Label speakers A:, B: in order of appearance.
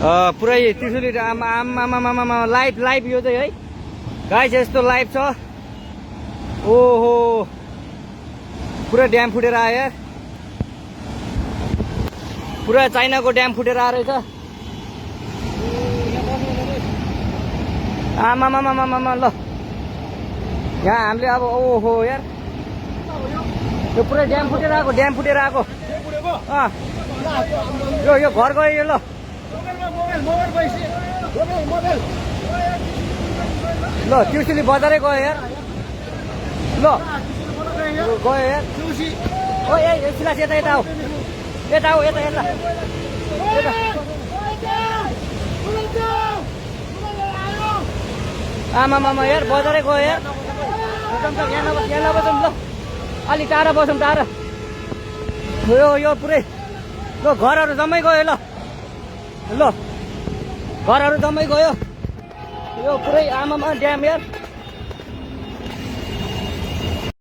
A: पुरै त्रिशुली आमा लाइभ यो चाहिँ है गाइस यस्तो लाइभ छ। ओहो पुरा ड्याम फुटेर आयो यार, पुरा चाइनाको ड्याम फुटेर आएर रहेछ। आमा ल यहाँ हामीले अब ओहो यार यो पुरै ड्याम फुटेर आएको यो घर गयो यो। ल त्रिशुली बजारै गयो यार, ल गयो यार। ओ ए सिलास यता आऊ यता आमा यार बजारै गयो यार। यहाँ नबसौँ ल, अलि टाढा बसौँ टाढा। यो पुरै ल घरहरू जम्मै गयो ल घरहरू जम्मै गयो। यो पुरै आमामा ड्याम यार।